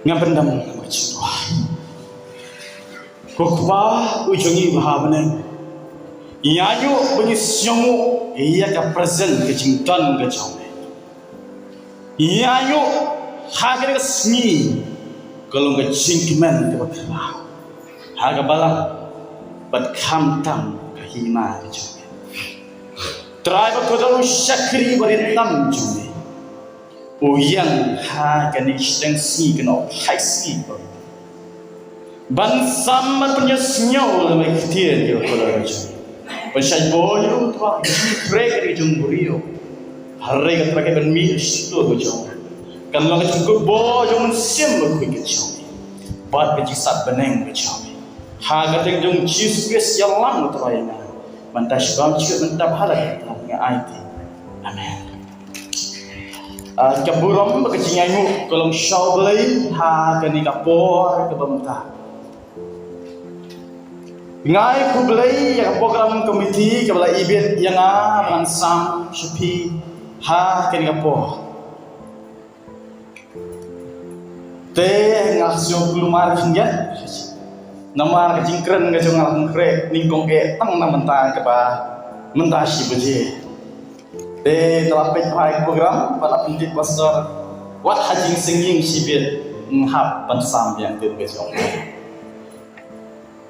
ngam pendam macam wah kokba ujongi bahabane iyayo benyisyomu iya ka present ke cintan ke jauh iyayo hagar ke seni kalau ke cingkiman ke bakla haga balang bat khamtam ke hima ke jauh tribe ko dalu syakri baritam jauh uyang haga ni extensi kena high speed ban sama punya senyau lemai ketir dia kalau jauh pasal boyo tu mereka di jumburio hari kita pakai benmi itu kejauh kalau kita cukup boyo mensiam berkuih kejauh buat kejisat beneng kejauh harga tengjung Jesus yang lang terayana mantas bam cikgu mentap halak dengan IT amin keburam berkecinganyu kalau syau belai harga ni kapor ke bamta ngai ku belai yang program komiti kepala ibit yang ransam syafi ha ken gapo te ngasyo kulumar kingan nama kejingkren ngajong alang krek ningkong ke tang na mentang ke ba mentasi beje te telapet hai program pada pendidik pastor wat hajing singing sibit ngap pansam yang tu besok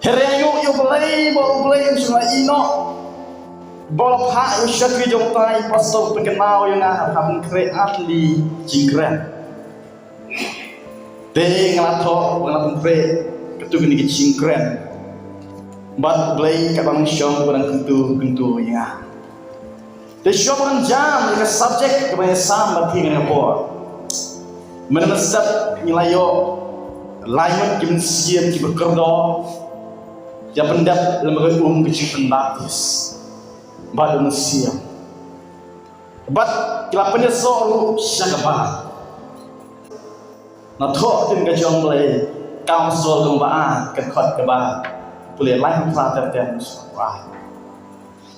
Herayu yo belai bo belai semua ino bola pak yo syakri jong tai pastor terkenal yang akan kreat di jingkren te ngalato ngalato pre ketu ni jingkren bat belai ka bang syong barang kentu ya te syong jam ke subjek ke banyak sam bagi ngapor menemesat nilayo lain kim siam ki bekerdo yang pendat lembaga kecil pendatis bad manusia bad kelapanya soru syakabah na thok tin ka jong le council gembaan ke khot ke ba boleh lain plater dan suara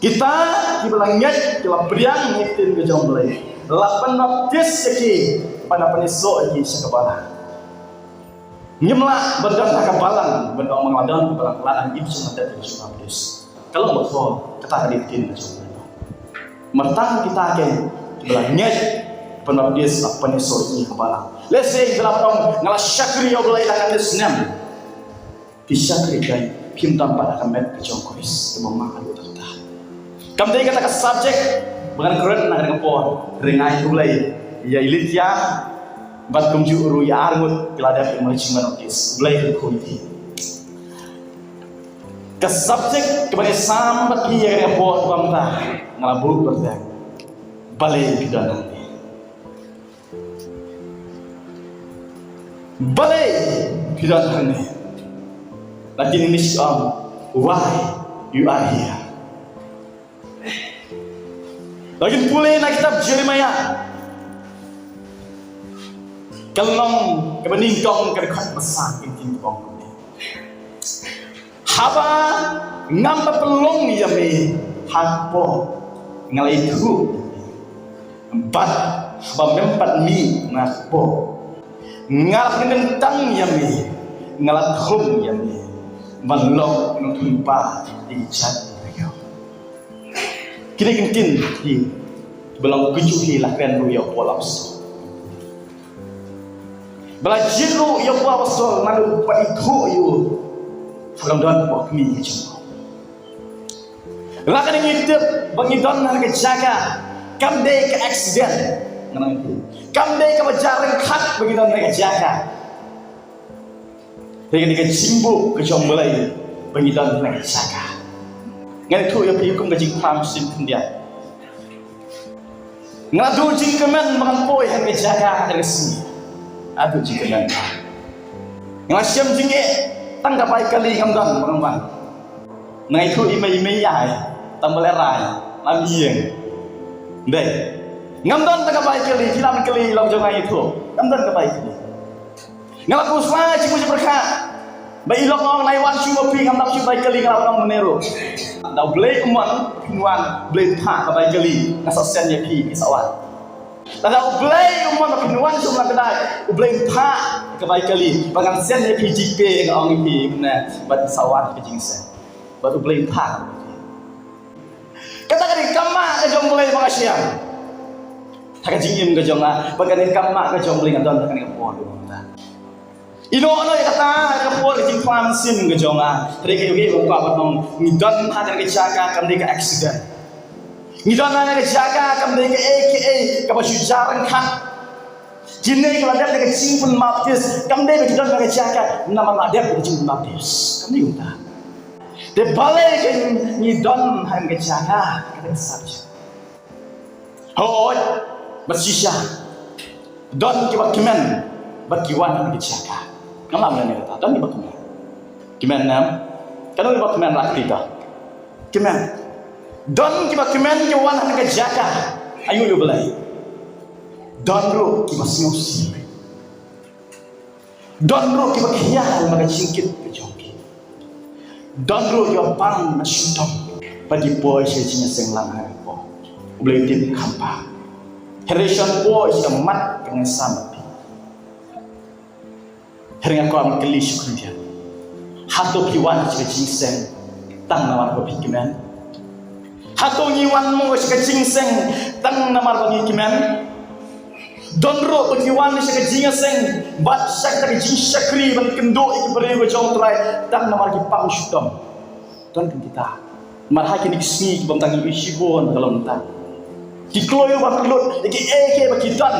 kita dibilangnya kelap priang tin ke jong le lapan baptis seki pada penisok iki syakabah Nyemlah berdang kabalang berdang mengadan kebalang kelaan ibu semata terjumpa berdis. Kalau betul kita hadirin terjumpa. Mertang kita akan belanya penabdis apa ni soal ini kebalang. Let's say dalam orang ngalah syakri yang boleh akan disenam. Disyakri kai kim tampak akan met kejong kuis kebama alu terta. Kamdai kata ke subjek bukan keren nak dengan pohon ringai mulai ya ilitia. Bat kumju uru ya argut keladap yang macam manokis belai kuiti. Ke subjek kepada sambat dia yang buat bangta ngalabuk berdak balai pidana. Balai pidana ni. Lagi ini why you are here. Lagi pulih nak kitab Jeremiah. Kelong kebeningkong kedekat besar kintin tong ni. Haba ngamba pelong ya me hapo ngalai tu. Empat haba mempat mi ngapo. Ngalak nentang ya me ngalak khum ya me. Manlok nuntumpa di jat yo. Kini kintin di belong kujuhi lakan ruya polos. Belajiru yang buat pasal malu padiku you dalam dalam buat kami macam. Lakan yang hidup bagi don nak jaga kamdai ke accident, kamdai ke berjalan kat bagi don nak jaga. Dengan dia cimbu ke jomblai bagi don nak jaga. Ngan itu yang pikum ke jingkam sim kendia. Ngadu jingkaman mengampoi yang jaga dari sini. Aduh jika nanti ngasiam jingge tangga baik kali ngamdan pengemban nah itu ime ya tambah lerai lamieng deh ngamdan tangga baik kali hilang kali lau jangan itu ngamdan ke baik kali ngalaku semua cipu berkah bayi lokong naiwan cuma pi ngamdan cipu baik kali ngalaku meneru dah boleh kemuan pinuan boleh tak ke baik kali ngasasen ya pi kisawat Tanda ublay umman pinuan sumla kedai ublay pa kebai kali bagang sen ye PGP ngong pi na bat sawan ke jingsen bat ublay pa kata kali kama ke jong ublay mangasiam tak jingim ke jong bagan kama ke jong ublay ngadon tak ke pon ino no kata ke pon ke jing klam sim ke jong tadi ke yogi ko bat nong ngidon ha ke jaga kam ke accident ngidon na ke jaga kam ke AKA ka ba jarang khat jinne kalau ada ke simpun maptis kam ke ngidon ke jaga nama ada ke simpun maptis kam ni uta de bale ke ngidon han ke jaga ka sabja hoi bersisha don ke bakiman bakiwan ke jaga kam lam ne ta don ke bakiman kiman nam kalau ke bakiman rakti ta kiman don kiba kimen ke wan ke jaka ayu yo belai don ro kiba siosi don ro kiba khia maga singkit ke jongki don ro yo pang na shutom pagi boy se chinya senglang ha po boleh tin khampa heration boy se mat dengan samati heringa ko am kali shukriya hato kiwan se jingseng tang nawan ko pikimen hato nyiwan mo sa kajingseng tang namar bagi kimen donro bagiwan sa kajingseng bat sa kajing syakri ban kendo ikibere go jong trai tang namar gi pang shutom don kita marha ki niksi bang tangi isibon kalon ta ki kloyo ba klot ki eke ba ki don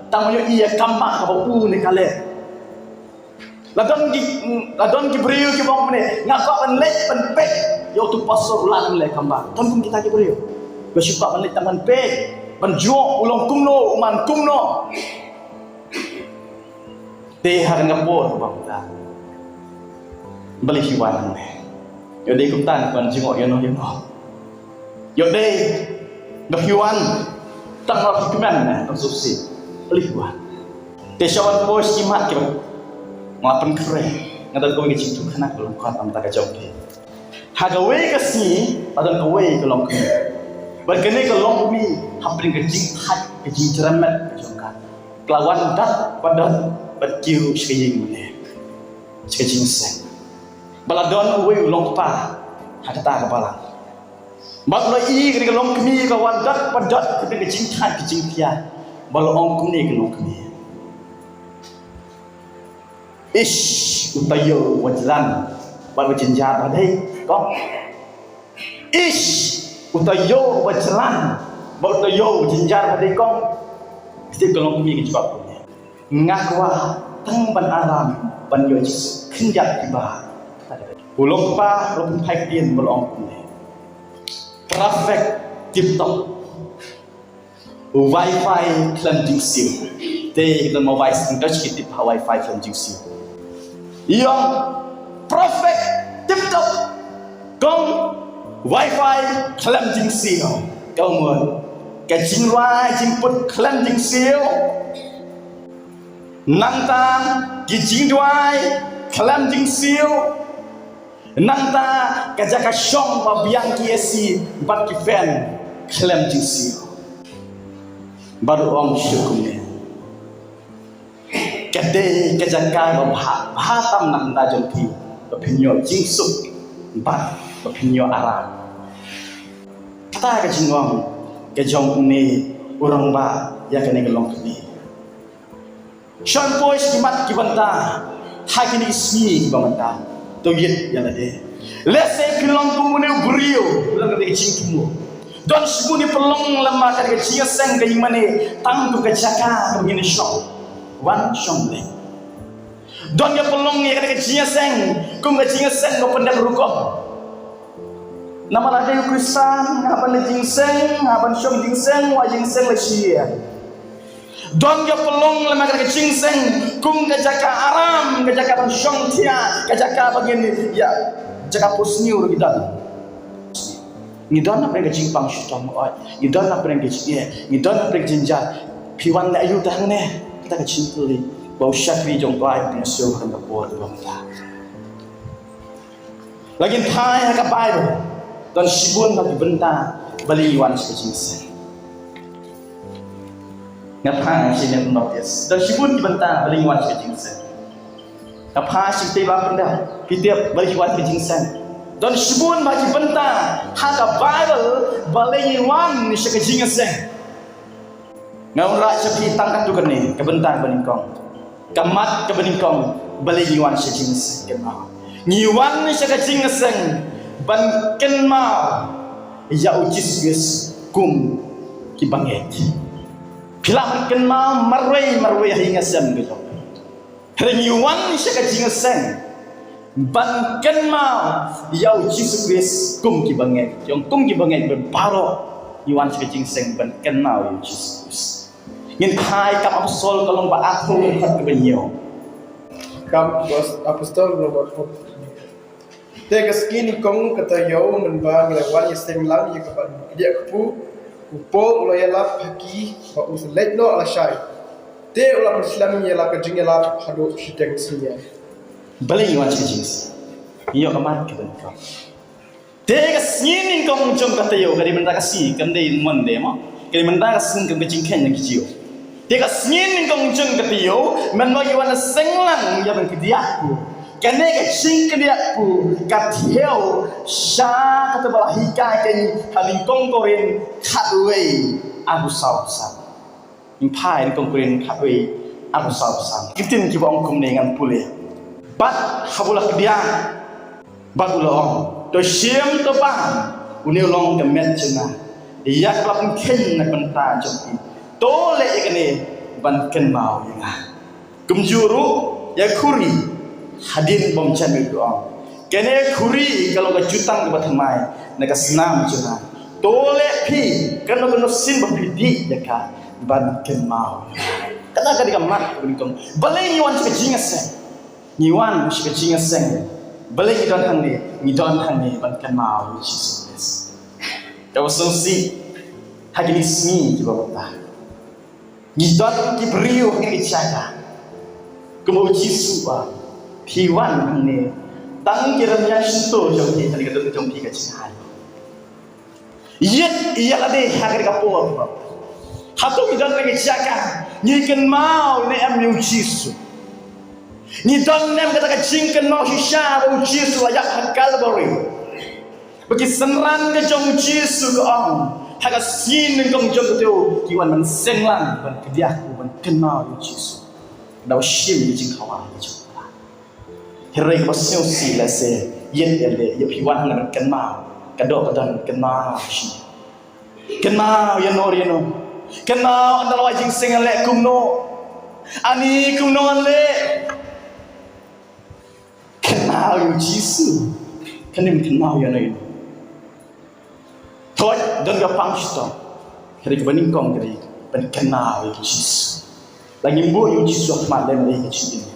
tang yo iya kama ka bu ne kale ladon ki beriu ki bang ne ngapa ban lek ban pek yo tu pasor ulang le kamba ton kita ki beriu bersyukur ban lek taman pek ban juo ulong kumno uman kumno te har ngapor bang ta beli hiwan ne yo dei kum tan ban jingok yo no yo dei hiwan tang ra kiman ne ton subsi beli hiwan te shawan pos ki mat ki ngelapan kere ngadon kowe ke cintu kana kolong kuat am ta ka jongki hagawe kasi padon kowe kolong kene bagene kolong mi hampir ke jing hat ke jing jeramet ke jongka kelawan dat padon batiu skeying ne skejing sen baladon kowe ulong pa hakata ka balang baklo i ke kolong kemi kawan dat padot ke jing hat ke jing pia balo ong kumne kolong kemi ish utayo wajlan baru jenjat adai kok ish utayo wajlan baru utayo jenjat adai kok mesti kalau kami kejebak punya ngakwa tang ban alam ban yo kenjat tiba ulong pa ulong pai tien bolong punya traffic tip top wifi cleansing seal te kita mau wifi touch kita wifi cleansing seal yang perfect tip top kong wifi cleansing seal kau mun cái chính loa chính put cleansing seal nang ta cái chính loa cleansing seal nang ta cái jaka shong và biang kiesi bat ki fan cleansing seal baru om syukurnya kade kejaka bahatam nak ta jompi opinio jingsuk bat opinio arah kata ke jingwang ke jong ni orang ba ya kene gelong ni shon boys kimat kibanta hakini ismi kibanta to yet ya lade let's say kilong kumune brio ulang ke jingkumu don sibuni pelong lemah ke jingseng ke imane tang tu kejaka begini shong wan shong le don ya pelong ya ke jingseng kum ke jingseng no pendak rukom nama lagi Kristan ngapan le jingseng ngapan shong jingseng wa jingseng le sia don ya pelong le makan ke jingseng kum ke jaka aram ke jaka shong tia ke jaka begini ya jaka posniu kita ni don apa ke jingpang shutam oi ni don apa ke jie ni don apa ke jinja piwan le ayu tang ne kita ke cintuli bau syakri jong bai punya sio kan kapor bang ta lagi thai ka bible dan sibun bagi benta bali wan se jinsen ngapa sih yang notice dan sibun dibantah balik wan ke jingsen ngapa sih tiba benda kita balik wan ke jingsen dan sibun bagi bantah haka Bible balik wan ni ke jingsen ngau ra sepi tangkat tu kene ke bantah beningkong kamat ke beningkong balik wan ke jingsen kemau ngiwan ni ke jingsen ban ken mau ya ujis yes kum ki banget pila ken mau marway hingga sem gitu rengyuan siya ka jingaseng ban ken mau ya ujis yes kum ki banget yung kum ki banget berbaro yuan siya ka jingaseng ban ken mau ya ujis ngin kai kam apostol kalong ba ako hat kebenyo kam apostol nomor 4 Te kaskini kong kata yo menbang lewan yeseng lang ye kapan dia kepu upo ulo yala haki ba us letno ala shai te ula persilam ye la kajing yala hado shiteng sinya balik yuan siya jings iyo kamat kebenyo te kaskini kong jom kata yo kadi menta kasi kande monde mo kadi menta kasin kang kajing ken yang kijiyo te kaskini kong jom kata yo menbang yuan seng lang ya bang kidiaku kene ke sing ke dia pu kathiau sha kata bala hikai ke halin kongkorin khatwe abu sausan impai kongkorin khatwe abu sausan kitin ki bong kum dengan pule bat habula ke dia bagulong to sim to ban uni long ke met chena ya klap ken na banta joki to le kene ban ken mau ya kumjuru ya khuri hadin bom channel doang kene khuri kalau ke jutang ke batamai naga senam juna tole pi kena kena sin bapidi ya ka ban ken mau kata ka digamat bingkong balai niwan ke jingaseng niwan ke jingaseng balai idon hangni ngidon hangni ban ken mau Jesus kau sosi hagini smi ki babata ngidon ki brio ki chaga kemo Jesus ba Piwan hangni tang kiramnya sinto jompi tadi kata jompi ke cihai yet iya lade hagar kapo hatu idan lagi ciaka ni ken mau ne am yu jisu ni don nem kata kacingken mau hisha bu jisu layak hakal bori bagi senran ke jom jisu ke om haga sin ngong jom tu kiwan man senglang ban kediaku ban kenal yu jisu dau shim ni jing kawan Hirai pasal si lah se, yen ele, ya piwan hang kan mau, kadok kadang kan mau si, kan mau ya no, kan mau anda wajing sing le kumno, ani kumno le, kan mau yu jisu, kan mau ya no, toy dan gapang sto, hirai kebaning kong hirai, kan mau yu jisu, lagi bu yu jisu ahmad le le kecil.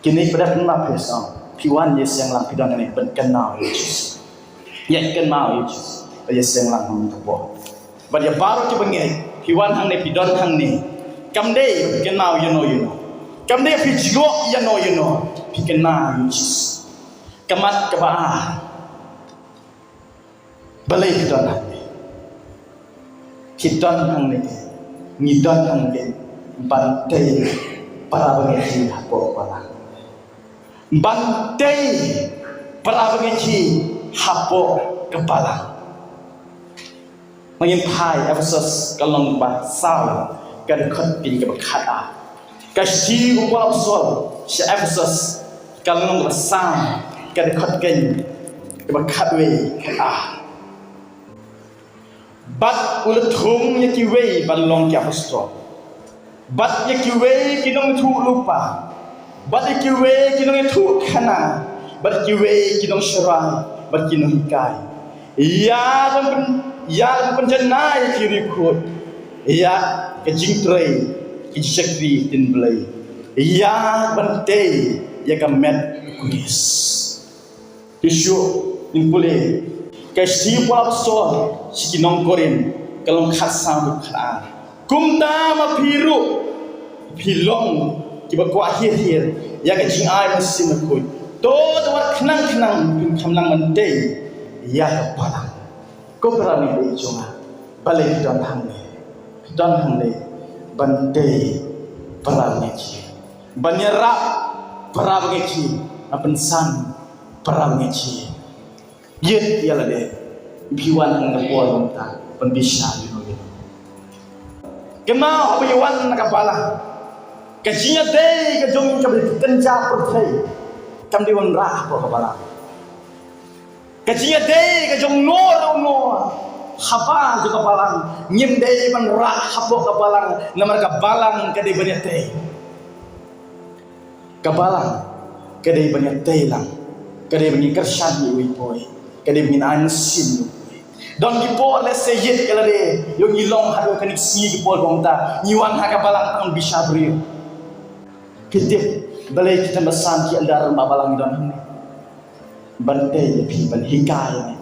Kini pada pernah pesang, piwan yes yang lang pidon ini ben kenal Yesus, ya kenal Yesus, yes yang lang mentubuh. Bagi baru kita bengai, piwan hang ne pidon hang ne, kamde kenal you know, kamde pijgo you know, pi kenal Yesus, kamat kebah, balai pidon hang ne, pidon hang ne, ngidon hang ne, bantai para bengai hapo para. Bantai para pengaji hapo kepala mengintai Efesus kalong basal kan khotpi ke bakhata kashi upal sol si Efesus kalong basal kan khotken ke bakhatwe kha bat ulathum yakiwe balong kya apostol bat yakiwe kinong thu lupa bat ikiwe kinong itu kana bat ikiwe kinong syarah bat kinong hikai ya penjenai kirikut ya kejingtrai kejikri tin belai ya bante ya kamet kuis isu impule kasi pula besar si kinong korin kalong khasam bukan kumta mapiru pilong kiba kuat hir ya ke jing ai mesin makui to war khnang pin khamlang mante ya ke palang ko perani be jonga bale don hang le bante perang ngeci banyerap perang ngeci apensan perang ngeci yet yala de biwan ang kapol ta pembisya yun kenal biwan nakapala kajinya day kajong kabel kenja perthai kam diwan rah ko kapala kajinya day kajong no haba juga balang nyim day man rah hapo kabalang namar kabalang kadai banyak day kabalang kadai banyak day lang kadai banyak kersan ni boy kadai banyak ansin don gipo let's say yet kalare yung ilong hado kanik si gipo bongta niwan ha kabalang ang bisa brio kitip balai kita besan ki andar babalang don bante pi ban hikaya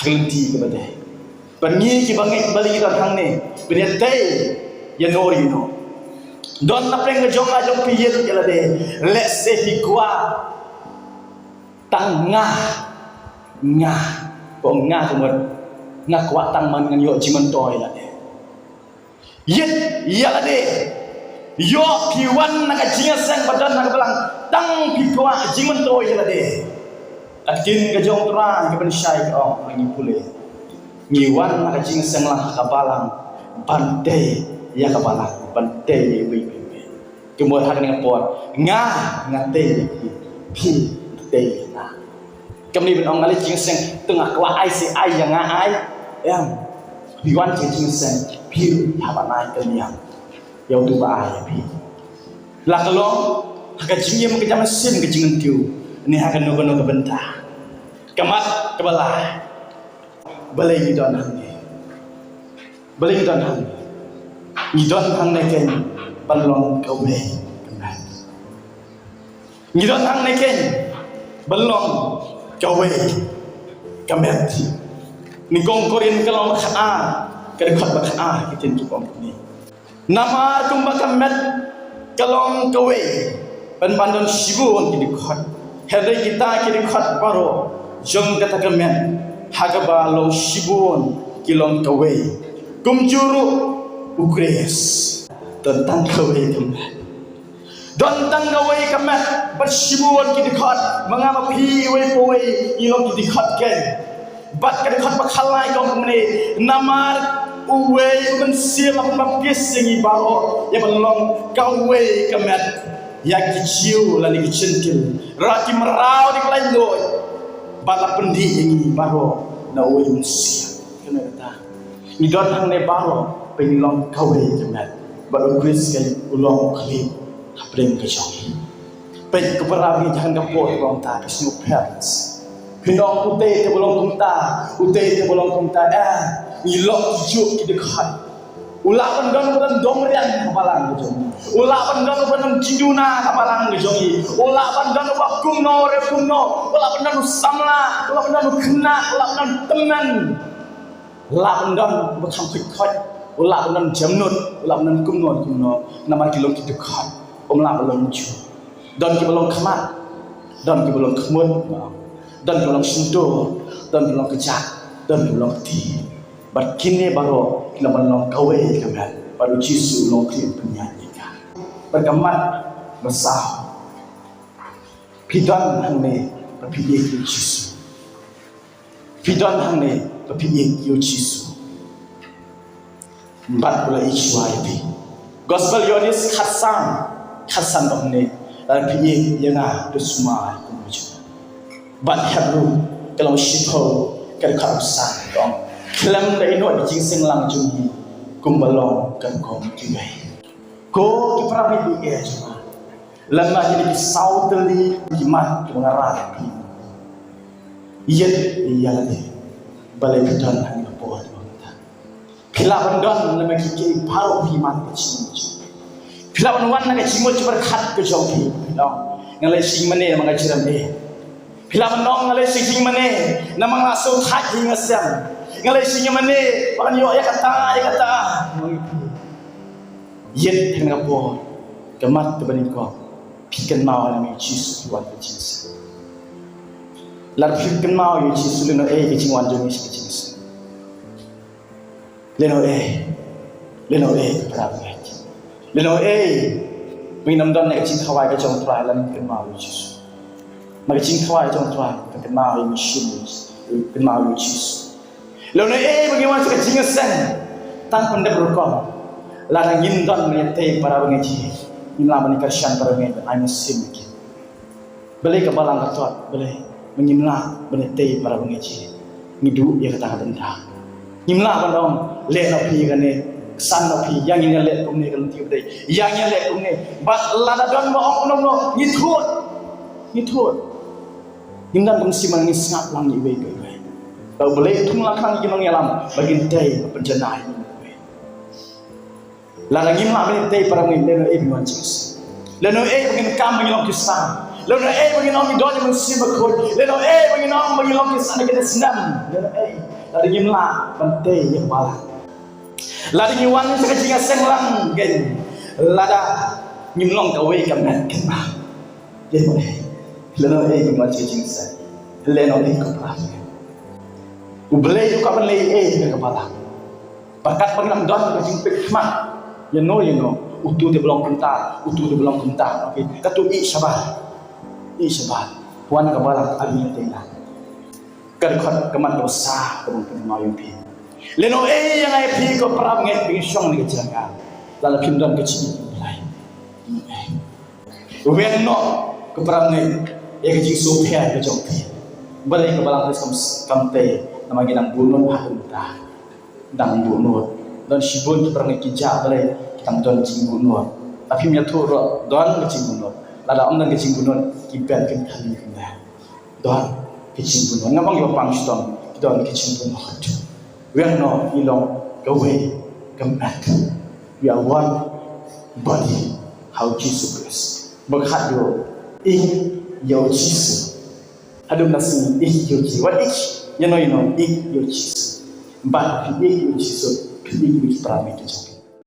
Henti kepada, pergi ke bangit balik kita hang ni, beritai, ya no you know. Don napeng ngejong piyet kala de, let's say hikwa, tangah, ngah, ngah kemudian ngah kuat tang man ngan yo jiman toy la de. Yet ya de, yo piwan nak jinga sang badan nak belang, tang pikwa jiman toy la de. Akin kajong terang ke pensyai oh lagi pulih ngiwan nak jing senglah kabalang bantai ya kabalang bantai bi kemudian hak dengan pot ngah ngate pi tei na kami ben ong ngali jing seng tengah kwa ai si ai yang ai em biwan jing seng pi habanai kalian ya tu ba ai pi la kalong hak jing yang kejam sin ke jing tiu ni akan nono kebentah kemat kebelah balai ngidon hang ngidon hang neken balong kawe kemat ngidon hang neken balong kawe kemat ni gong korin kalong kha kada khot ba kha kitin ki pom ni nama kumba kemat kalong kawe pan pandon sibun ki dikhot Hede kita kini khat baro jong kata kemen hagaba long shibun kilong kawe kumjuru ukres tentang kawe kemen tentang kawe kemen bersibun kini khat mengapa pi we powe ilong kini khat ken bat kini khat bakhalai kong kemene namar uwe mensil mapis singi baro ya belong kawe kemen yang kecil lalu kecentil raki merau di lain doi bala pendi ini baru na oi musia kena kata ni don hang ne baru penilong kawe jemat baru kris kan ulong kali apreng ke jong pen keperabi jangan kapot bang ta snu parents pinong ute te bolong kumta ilok juk ki dekat ulah pendon domrian kapalang jong ulah pendon cinduna kapalang jong ulah pendon kumno ulah pendon samla ulah pendon kena ulah pendon teman ulah pendon becam khot ulah pendon jamnut ulah pendon kumno nama kilo kita dekat umlah belum ju dan ki belum kemat dan ki belum kemut dan belum sentuh dan belum kejat dan belum ti bat kini baru kita belum kawe kemen baru Yesus long klip penyanyi kan berkemat besar pidon hang ne berpikir Yesus pidon hang ne berpikir Yesus bat pula Iswa itu gospel yonis khasan dong ne berpikir yang ada semua kemudian bat habru kalau shipo kalau khasan dong Kelam da ino di jing sing lang jungi kumbalong kan kong kibai ko ki prabi di e juma lamma jadi di sauteli di mat ngara pi yet yalade balai bidan han po ta pilawan don lamma ki ke paro pi mat chi pilawan wan na chi mo chi berkhat ke jong pi no ngalai sing mane mga chiram e pilawan nong ngalai sing mane namang aso thak hing asam ngalai sinya mane pakan yo ya kata yet hang po kemat tebanin ko pikan mau na mi Jesus wan ke Jesus lar pikan mau yo Jesus leno ke jingwan jo mi Jesus leno leno berapa lagi leno minum dan nak cing kawai ke jong try lan ke mau Jesus mak cing kawai jong try ke mau mission ke mau Jesus leno bagaimana ke cing sen tang pendek berkom lan ngin dan menyete para bengaji imla menikah syan para bengaji I musim ke boleh ke balang ketuat boleh menyimla menyete para bengaji ngidu ya kata benda ngimla bandong le no pi kan san no pi yang ini le tum ne kan ti dei yang ini le tum ne ba la da don mo ong no ni thot ngimdan kum simang ni snap lang ni we we tau boleh tung la khang ngimang yalam bagin dei penjenai la la ngimla ben dei para ngi le no everyone Jesus le no bagin kam ngilong kisah le no bagin ong don ni sim ko le no bagin ong bagin long kisah ni kita senam le no la ngimla pentai yang balang lada nyiwan sekecil seng lang gen lada nyimlong kawe kamen kenma dia boleh leno cuma cicing sen leno ko pras ubele yo kapan le ke kepala bakat penginam don cicing pikma you know utu de belong kunta oke katu i sabar puan kepala abi tena kerkhot keman dosa kemungkinan mau pi leno yang ai pi ko prab ngai pi song ni kecanga dalam pimdan kecil lai wen no ko prab ngai ya kecil sopia ke jong pi balai ke balang kam te nama ginang bunun hahunta dang bunun dan sibun prab ngai kija balai kitang don cing bunun tapi mia thuro don kecil bunun lada om dan kecil bunun kiban kan kali kena don kecil bunun ngapang yo pang stong don kecil bunun we are not ilong away come back we are one body how Jesus Christ berkat yo yo Jesus adum nasi yo Jesus what you know yo Jesus but yo Jesus kini kita pramit